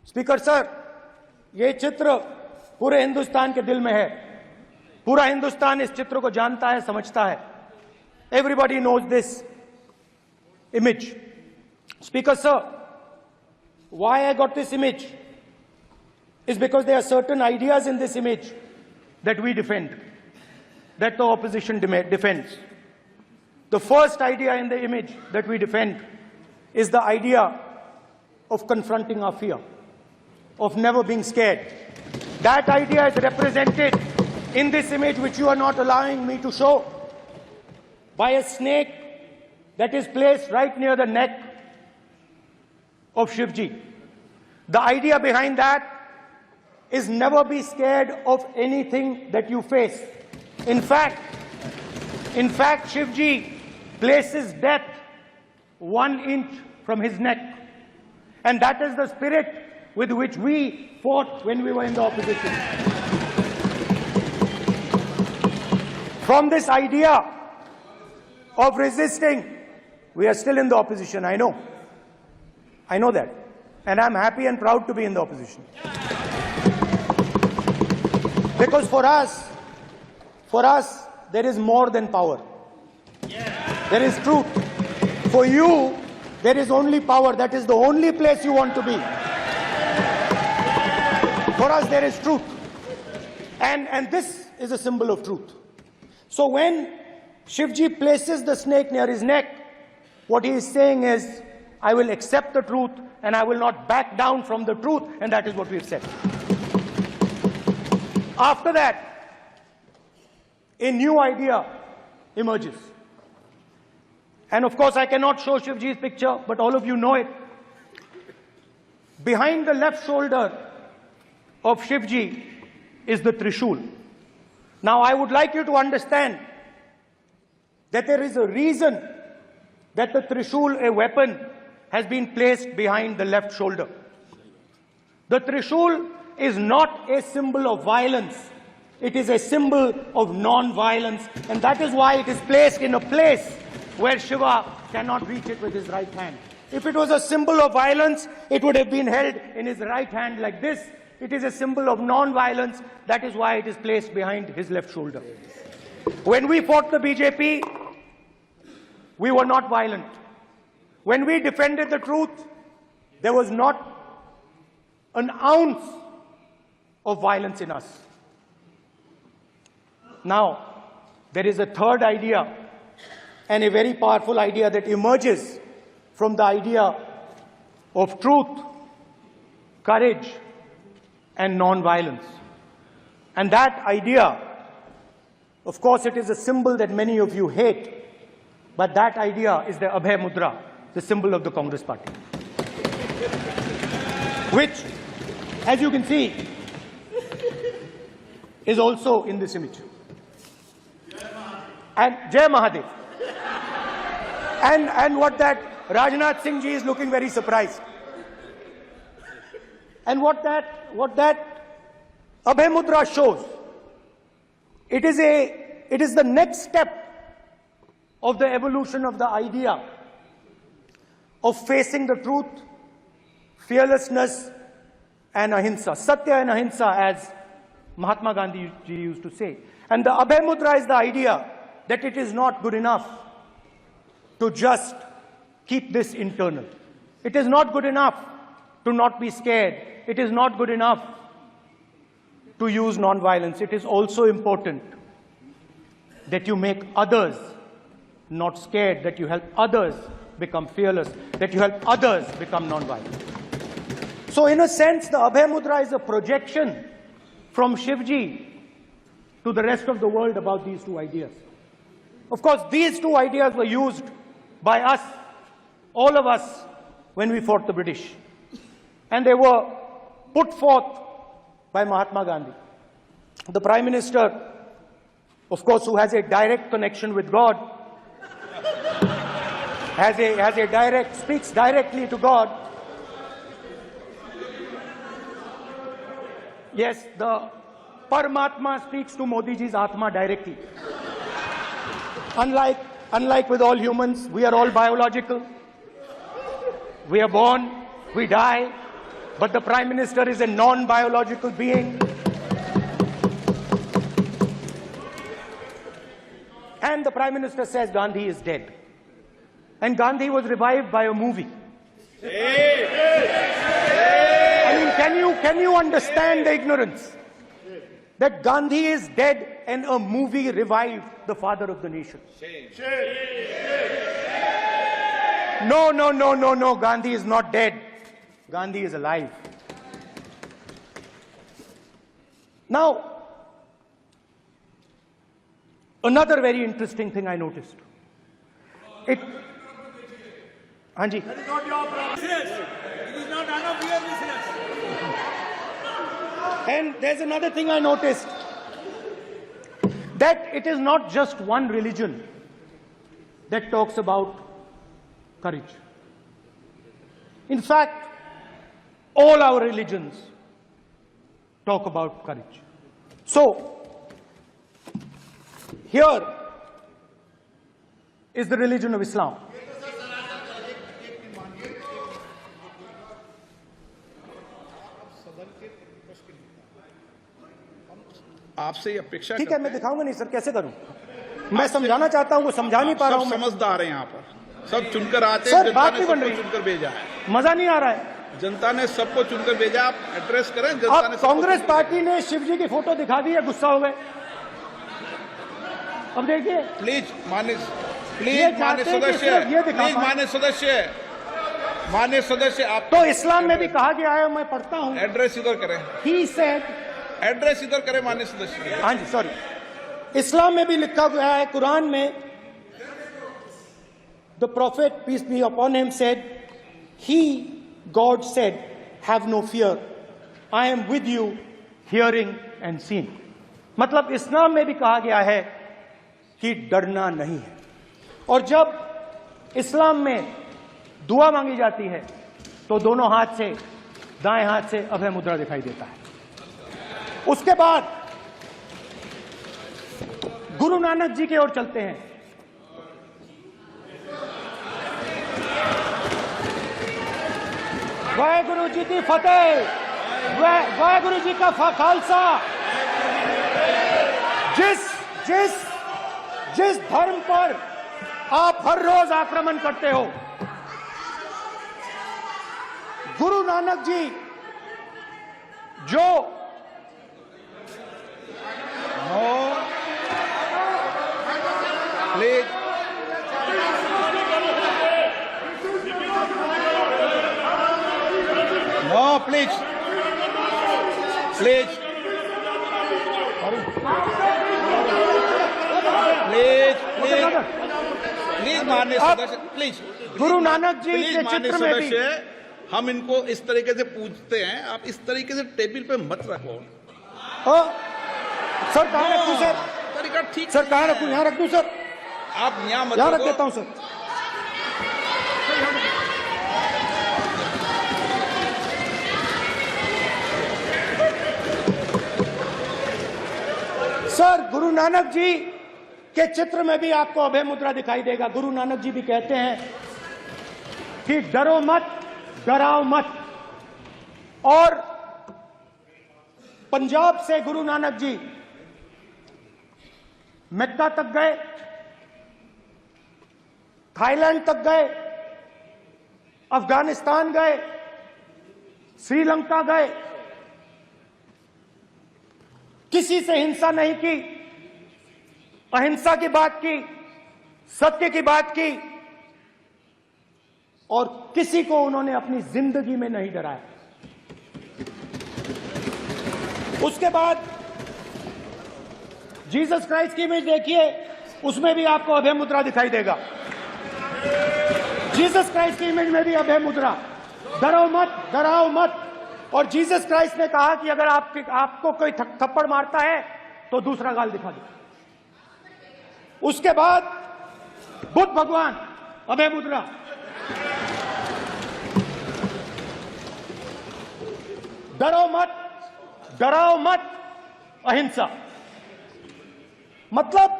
Speaker sir, ये चित्र पूरे हिंदुस्तान के दिल में है। पूरा हिंदुस्तान इस चित्र को जानता है, समझता है। Everybody knows this image. Speaker sir, why I got this image is because there are certain ideas in this image that we defend, that the opposition defends. The first idea in the image that we defend is the idea of confronting our fear, of never being scared. That idea is represented in this image, which you are not allowing me to show, by a snake that is placed right near the neck of Shivji. The idea behind that is never be scared of anything that you face. In fact, Shivji places death 1 inch from his neck. And that is the spirit with which we fought when we were in the opposition. From this idea of resisting, we are still in the opposition, I know. I know that. And I'm happy and proud to be in the opposition. Because for us, there is more than power. There is truth. For you, there is only power. That is the only place you want to be. For us, there is truth. And this is a symbol of truth. So when Shivji places the snake near his neck, what he is saying is, I will accept the truth and I will not back down from the truth, and that is what we've said. After that, a new idea emerges. And of course, I cannot show Shivji's picture, but all of you know it. Behind the left shoulder of Shivji is the Trishul. Now, I would like you to understand that there is a reason that the Trishul, a weapon, has been placed behind the left shoulder. The Trishul is not a symbol of violence. It is a symbol of non-violence, and that is why it is placed in a place where Shiva cannot reach it with his right hand. If it was a symbol of violence, it would have been held in his right hand like this. It is a symbol of non-violence. That is why it is placed behind his left shoulder. When we fought the BJP, we were not violent. When we defended the truth, there was not an ounce of violence in us. Now, there is a third idea, and a very powerful idea that emerges from the idea of truth, courage, and non-violence. And that idea, of course, it is a symbol that many of you hate, but that idea is the Abhay Mudra, the symbol of the Congress Party, which, as you can see, is also in this image. And Jai Mahadev. And what that Rajnath Singh ji is looking very surprised. And what that Abhay Mudra shows, it is the next step of the evolution of the idea of facing the truth, fearlessness, and ahimsa. Satya and ahimsa, as Mahatma Gandhi ji used to say. And the Abhay Mudra is the idea that it is not good enough to just keep this internal. It is not good enough to not be scared. It is not good enough to use non-violence. It is also important that you make others not scared, that you help others become fearless, that you help others become non-violent. So in a sense, the Abhay Mudra is a projection from Shivji to the rest of the world about these two ideas. Of course, these two ideas were used by us, all of us, when we fought the British. And they were put forth by Mahatma Gandhi. The Prime Minister, of course, who has a direct connection with God, speaks directly to God. Yes, the Paramatma speaks to Modi ji's Atma directly. Unlike with all humans, we are all biological. We are born, we die, but the Prime Minister is a non-biological being. And the Prime Minister says Gandhi is dead. And Gandhi was revived by a movie. I mean, can you understand the ignorance? That Gandhi is dead and a movie revived the father of the nation. No, Gandhi is not dead. Gandhi is alive. Now, another very interesting thing I noticed. Hanji. That is not your business. It is not none of your business. And there's another thing I noticed. That it is not just one religion that talks about courage. In fact, all our religions talk about courage. So, here is the religion of Islam. आपसे ये अपेक्षा ठीक है, मैं दिखाऊंगा नहीं sir, कैसे करूं? मैं समझाना चाहता हूं, वो समझा नहीं पा रहा हूं। समझदार हैं यहाँ पर, सब चुनकर आते हैं। सर, जनता बात ने नहीं बन सबको रही, चुनकर भेजा है। मजा नहीं आ रहा है। जनता ने सबको चुनकर भेजा, आप एड्रेस करें। जनता अब ने कांग्रेस पार्टी ने शिव जी की फोटो दिखा दी है, गुस्सा हो गए। अब देखिए, प्लीज मान्य सदस्य आप तो इस्लाम में भी कहा गया है, मैं पढ़ता हूं। एड्रेस इधर करें। He said, एड्रेस इधर करें मान्य सदस्य। हाँ जी, सॉरी, इस्लाम में भी लिखा गया है, कुरान में, the prophet peace be upon him said, he, God said, have no fear, I am with you, hearing and seeing. मतलब इस्लाम में भी कहा गया है कि डरना नहीं है। और जब इस्लाम में दुआ मांगी जाती है तो दोनों हाथ से, दाएं हाथ से अभय मुद्रा दिखाई देता है। उसके बाद गुरु नानक जी की ओर चलते हैं। वाहेगुरु जी की फतेह, वाहेगुरु जी का खालसा। जिस धर्म पर आप हर रोज आक्रमण करते हो, गुरु नानक जी जो प्लीज प्लीज प्लीज प्लीज माननीय सदस्य, प्लीज गुरु नानक जी के चित्र में भी हम इनको इस तरीके से पूछते हैं, आप इस तरीके से टेबल पे मत रखो। सर कहाँ रखूं सर? तरीका ठीक सर कहाँ रखूं? यहाँ रख दूं सर? आप यहाँ मत यहाँ रख रखो। देता हूं सर। सर, गुरु नानक जी के चित्र में भी आपको अभय मुद्रा दिखाई देगा। गुरु नानक जी भी कहते हैं कि डरो मत, डराओ मत। और पंजाब से गुरु नानक जी मक्का तक गए, थाईलैंड तक गए, अफगानिस्तान गए, श्रीलंका गए, किसी से हिंसा नहीं की, अहिंसा की बात की, सत्य की बात की, और किसी को उन्होंने अपनी जिंदगी में नहीं डराया। उसके बाद जीसस क्राइस्ट की इमेज देखिए, उसमें भी आपको अभय मुद्रा दिखाई देगा। जीसस क्राइस्ट की इमेज में भी अभय मुद्रा, डरो मत, डराओ मत। और जीसस क्राइस्ट ने कहा कि अगर आपको कोई थप्पड़ मारता है तो दूसरा गाल दिखा दो। उसके बाद बुद्ध भगवान, अभय मुद्रा। डरो मत, डराओ मत, अहिंसा। मतलब,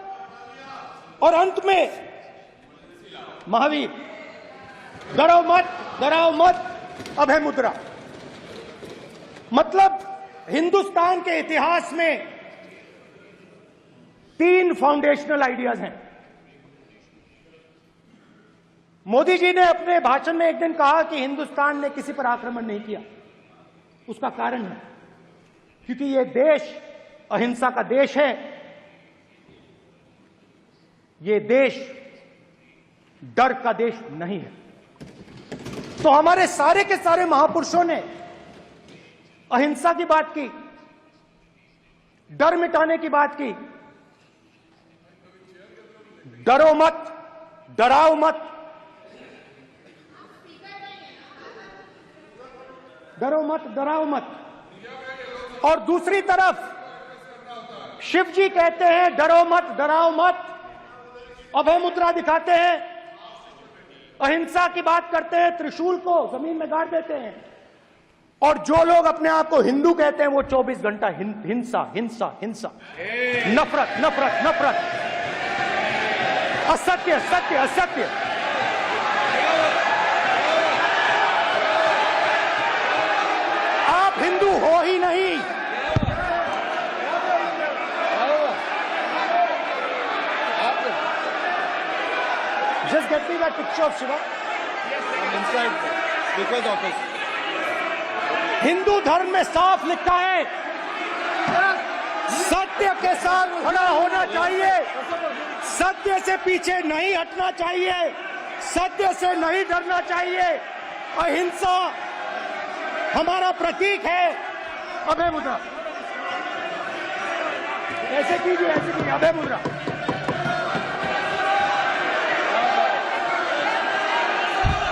और अंत में महावीर, डरो मत, डराओ मत, अभय मुद्रा। मतलब हिंदुस्तान के इतिहास में 3 फाउंडेशनल आइडियाज हैं। मोदी जी ने अपने भाषण में एक दिन कहा कि हिंदुस्तान ने किसी पर आक्रमण नहीं किया। उसका कारण है क्योंकि यह देश अहिंसा का देश है, यह देश डर का देश नहीं है। तो हमारे सारे के सारे महापुरुषों ने अहिंसा की बात की, डर मिटाने की बात की। डरो मत, डराओ मत, डरो मत, डराओ मत। और दूसरी तरफ शिव जी कहते हैं डरो मत, डराओ मत, अभय मुद्रा दिखाते हैं, अहिंसा की बात करते हैं, त्रिशूल को जमीन में गाड़ देते हैं। और जो लोग अपने आप को हिंदू कहते हैं वो 24 घंटा हिंसा हिंसा हिंसा, नफरत नफरत नफरत, असत्य सत्य असत्य। आप हिंदू हो ही नहीं। Just get me that picture of Shiva. inside because of it. Hindu धर्म में साफ लिखा है, सत्य के साथ खड़ा होना चाहिए, सत्य से पीछे नहीं हटना चाहिए, सत्य से नहीं डरना चाहिए। अहिंसा हमारा प्रतीक है। अभय मुद्रा ऐसे कीजिए, ऐसे कीजिए, अभय मुद्रा।